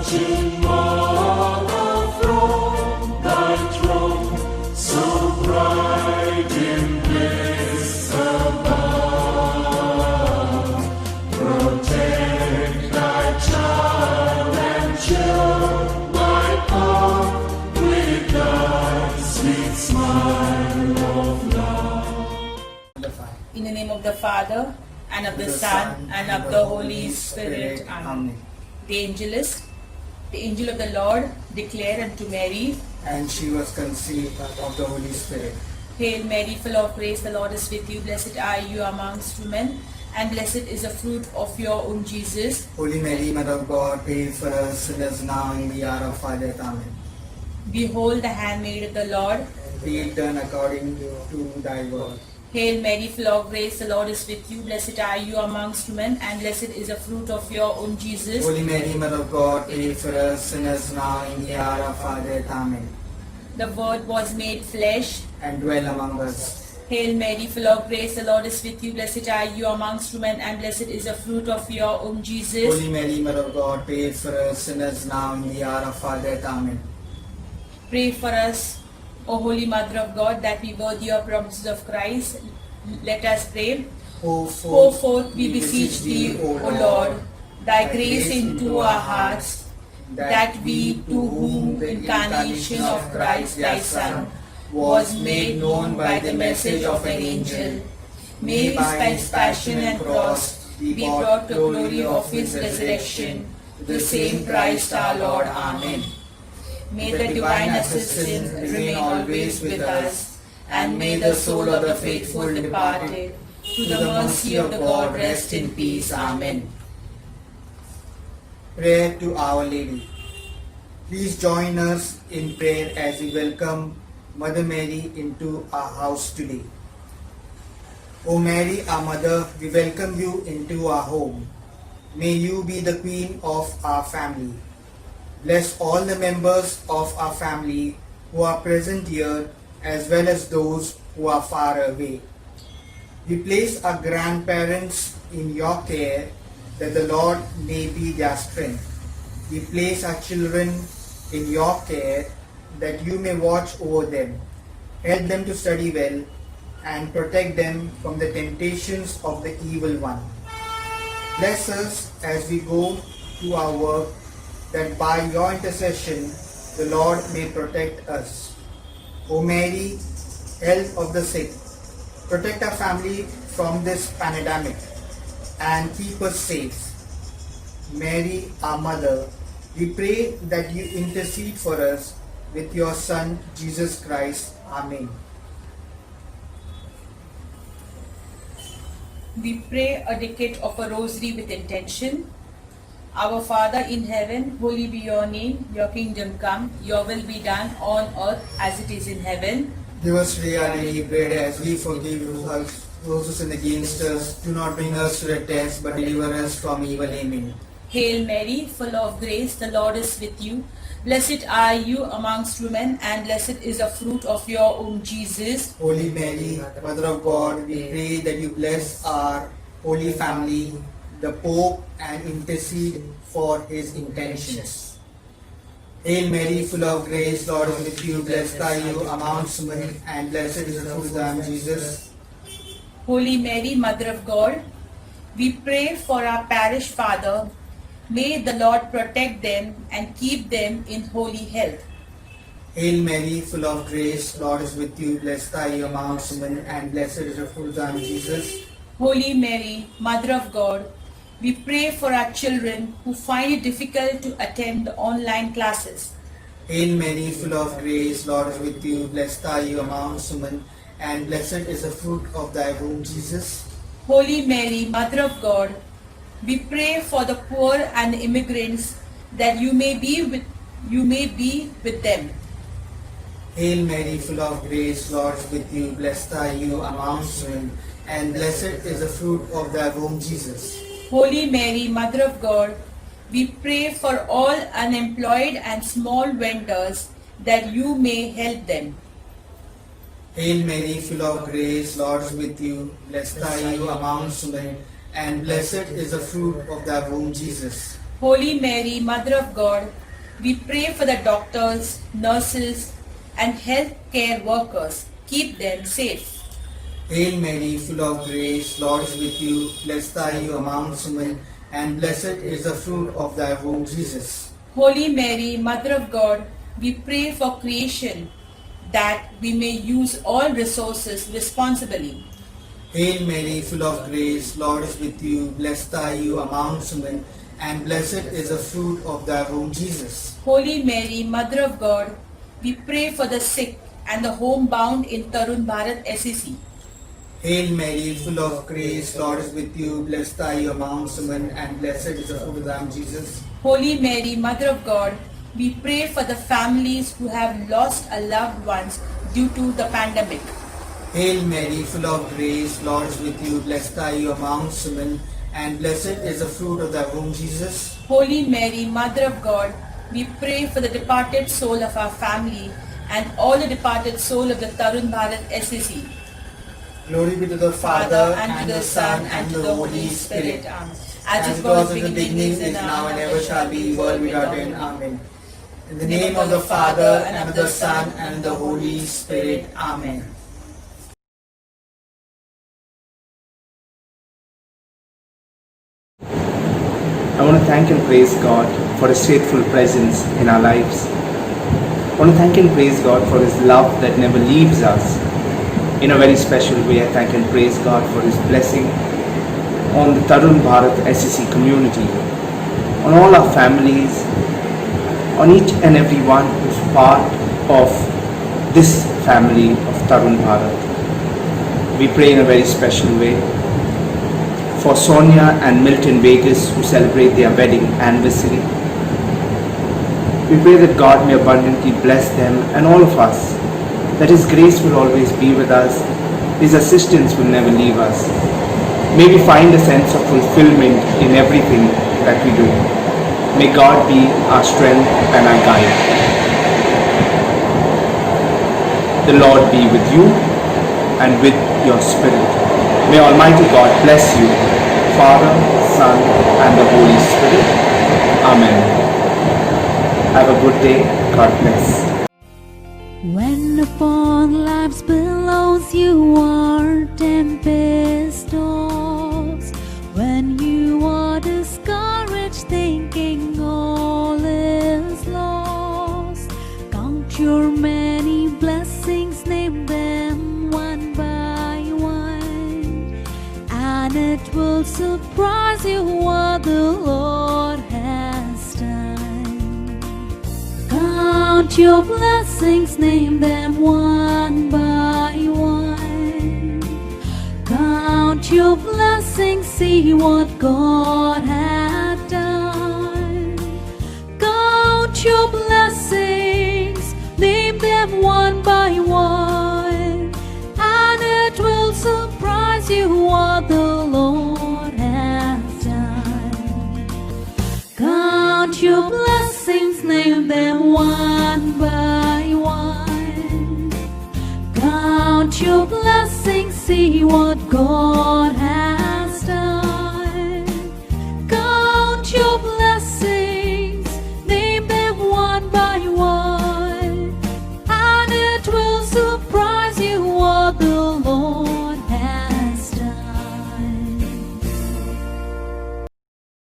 Virgin Mother from thy throne, so bright in bliss above, protect thy child and chill thy path with thy sweet smile of love. In the name of the Father, and of the Son, and of the Holy Spirit. Amen. The Angelist. The angel of the Lord declared unto Mary, and she was conceived of the Holy Spirit. Hail Mary, full of grace, the Lord is with you. Blessed are you amongst women, and blessed is the fruit of your womb, Jesus. Holy Mary, Mother of God, pray for us sinners now and in the hour of our death. Amen. Behold the handmaid of the Lord. Be it done according to thy word. Hail Mary, full of grace, the Lord is with you. Blessed are you amongst women, and blessed is the fruit of your womb, Jesus. Holy Mary, Mother of God, pray for us sinners now and in the hour of our death. Amen. The Word was made flesh. And dwell among us. Hail Mary, full of grace, the Lord is with you. Blessed are you amongst women, and blessed is the fruit of your womb, Jesus. Holy Mary, Mother of God, pray for us sinners now and in the hour of our death. Amen. Pray for us, O Holy Mother of God, that we worthy your promises of Christ. Let us pray. Go Pour forth, we beseech thee, O Lord, thy grace into our hearts, that we, to whom the incarnation of Christ thy Son was made known by the message of an angel, may by his passion and cross be brought to glory of his resurrection, the same Christ our Lord. Amen. May the divine assistance remain always with us, and may the soul of the faithful departed to the mercy of the God rest in peace. Amen. Prayer to Our Lady. Please join us in prayer as we welcome Mother Mary into our house today. O Mary, our Mother, we welcome you into our home. May you be the Queen of our family. Bless all the members of our family who are present here as well as those who are far away. We place our grandparents in your care that the Lord may be their strength. We place our children in your care that you may watch over them, help them to study well, and protect them from the temptations of the evil one. Bless us as we go to our work, that by your intercession the Lord may protect us. O Mary, help of the sick, protect our family from this pandemic and keep us safe. Mary, our Mother, we pray that you intercede for us with your Son, Jesus Christ. Amen. We pray a decade of a rosary with intention. Our Father in heaven, holy be your name, your kingdom come, your will be done on earth as it is in heaven. Give us today our daily bread, as we forgive those who sin against us. Do not bring us to the test, but deliver us from evil. Amen. Hail Mary, full of grace, the Lord is with you. Blessed are you amongst women, and blessed is the fruit of your womb, Jesus. Holy Mary, Mother of God, we pray that you bless our Holy Family, the Pope, and intercede for his intentions. Hail Mary, full of grace, Lord is with you. Blessed are you amongst women, and blessed is the fruit of thy womb, Jesus. Holy Mary, Mother of God, we pray for our parish father. May the Lord protect them and keep them in holy health. Hail Mary, full of grace, Lord is with you. Blessed are you amongst women, and blessed is the fruit of thy womb, Jesus. Holy Mary, Mother of God, we pray for our children who find it difficult to attend the online classes. Hail Mary, full of grace, Lord is with you. Blessed are you amongst women, and blessed is the fruit of thy womb, Jesus. Holy Mary, Mother of God, we pray for the poor and the immigrants, that you may be with them. Hail Mary, full of grace, Lord is with you. Blessed are you amongst women, and blessed is the fruit of thy womb, Jesus. Holy Mary, Mother of God, we pray for all unemployed and small vendors, that you may help them. Hail Mary, full of grace, Lord is with you. Blessed are you amongst women, and blessed is the fruit of thy womb, Jesus. Holy Mary, Mother of God, we pray for the doctors, nurses, and healthcare workers. Keep them safe. Hail Mary, full of grace, Lord is with you. Blessed are you amongst women, and blessed is the fruit of thy womb, Jesus. Holy Mary, Mother of God, we pray for creation, that we may use all resources responsibly. Hail Mary, full of grace, Lord is with you. Blessed are you amongst women, and blessed is the fruit of thy womb, Jesus. Holy Mary, Mother of God, we pray for the sick and the homebound in Tarun Bharat SEC. Hail Mary, full of grace, Lord is with you. Blessed are you amongst women, and blessed is the fruit of thy womb, Jesus. Holy Mary, Mother of God, we pray for the families who have lost a loved ones due to the pandemic. Hail Mary, full of grace, Lord is with you. Blessed are you amongst women, and blessed is the fruit of thy womb, Jesus. Holy Mary, Mother of God, we pray for the departed soul of our family and all the departed soul of the Tarun Bharat SEC. Glory be to the Father, and to the Son, and to the Holy Spirit. Amen. As it was in the beginning, is now, and ever shall be, world without end. Amen. In the name of the Father, and of the Son, and of the Holy Spirit. Amen. I want to thank and praise God for His faithful presence in our lives. I want to thank and praise God for His love that never leaves us. In a very special way, I thank and praise God for His blessing on the Tarun Bharat SEC community, on all our families, on each and every one who's part of this family of Tarun Bharat. We pray in a very special way for Sonia and Milton Vegas, who celebrate their wedding anniversary. We pray that God may abundantly bless them and all of us, that His grace will always be with us, His assistance will never leave us. May we find a sense of fulfillment in everything that we do. May God be our strength and our guide. The Lord be with you and with your spirit. May Almighty God bless you, Father, Son, and the Holy Spirit. Amen. Have a good day. God bless. When upon life's billows you are tempest tossed, when you are discouraged thinking all is lost, count your many blessings, name them one by one, and it will surprise you what the Lord has done. Count your blessings, name them one by one. Count your blessings, see what God hath done. Count your blessings, name them one by one, and it will surprise you what the Lord has done. Count your blessings, name them one by one. Count your blessings, see what God has